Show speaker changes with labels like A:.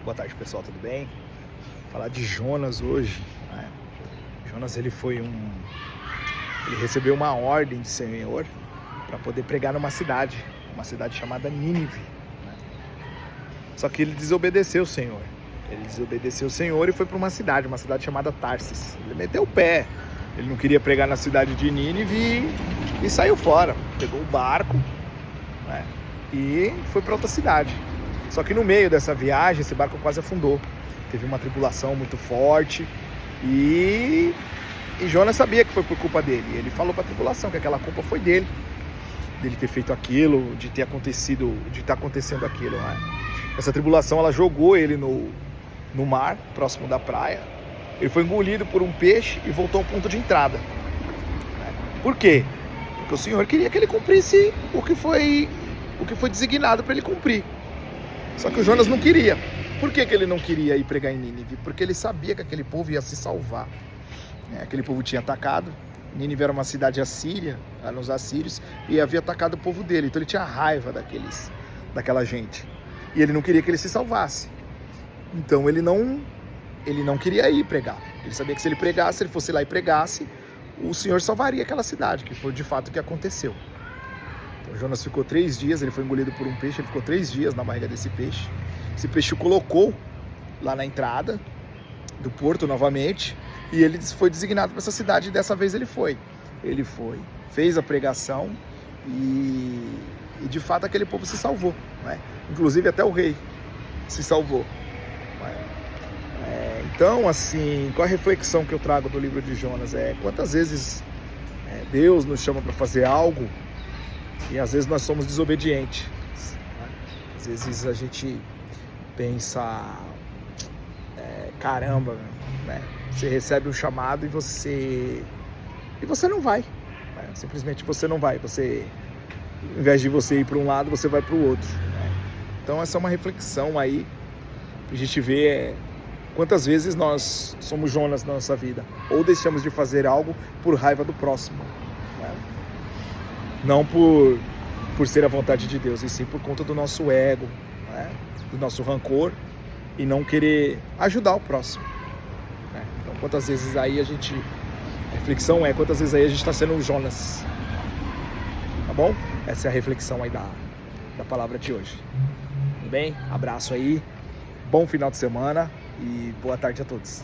A: Boa tarde, pessoal, tudo bem? Vou falar de Jonas hoje, né? Jonas, ele recebeu uma ordem do Senhor para poder pregar numa cidade chamada Nínive, né? Só que ele desobedeceu o Senhor. Ele desobedeceu o Senhor e foi para uma cidade chamada Tarsis. Ele meteu o pé. Ele não queria pregar na cidade de Nínive e saiu fora. Pegou o barco, né, e foi para outra cidade. Só que no meio dessa viagem, esse barco quase afundou. Teve uma tribulação muito forte e Jonas sabia que foi por culpa dele. Ele falou para a tribulação que aquela culpa foi dele ter feito aquilo, de estar acontecendo aquilo, né? Essa tribulação, ela jogou ele no mar, próximo da praia. Ele foi engolido por um peixe e voltou ao ponto de entrada. Por quê? Porque o Senhor queria que ele cumprisse o que foi designado para ele cumprir. Só que o Jonas não queria. Por que ele não queria ir pregar em Nínive? Porque ele sabia que aquele povo ia se salvar. Aquele povo tinha atacado. Nínive era uma cidade assíria, eram os assírios, e havia atacado o povo dele. Então ele tinha raiva daquela gente. E ele não queria que ele se salvasse. Então ele não queria ir pregar. Ele sabia que se ele pregasse, se ele fosse lá e pregasse, o Senhor salvaria aquela cidade, que foi de fato o que aconteceu. Então Jonas ficou 3 dias, ele foi engolido por um peixe, ele ficou 3 dias na barriga desse peixe. Esse peixe o colocou lá na entrada do porto novamente, e ele foi designado para essa cidade, e dessa vez ele foi, fez a pregação, e de fato aquele povo se salvou, né? Inclusive até o rei se salvou. Então, assim, qual a reflexão que eu trago do livro de Jonas? Quantas vezes Deus nos chama para fazer algo e às vezes nós somos desobedientes, né? Às vezes a gente pensa, caramba, né? Você recebe um chamado e você não vai, né? Simplesmente você não vai. Ao invés de você ir para um lado, você vai para o outro, né? Então essa é uma reflexão aí pra gente ver quantas vezes nós somos Jonas na nossa vida, ou deixamos de fazer algo por raiva do próximo, né? Não por ser a vontade de Deus, e sim por conta do nosso ego, né? Do nosso rancor, e não querer ajudar o próximo, né? Então quantas vezes aí a reflexão quantas vezes aí a gente está sendo um Jonas, tá bom? Essa é a reflexão aí da palavra de hoje. Tudo bem? Abraço aí, bom final de semana e boa tarde a todos.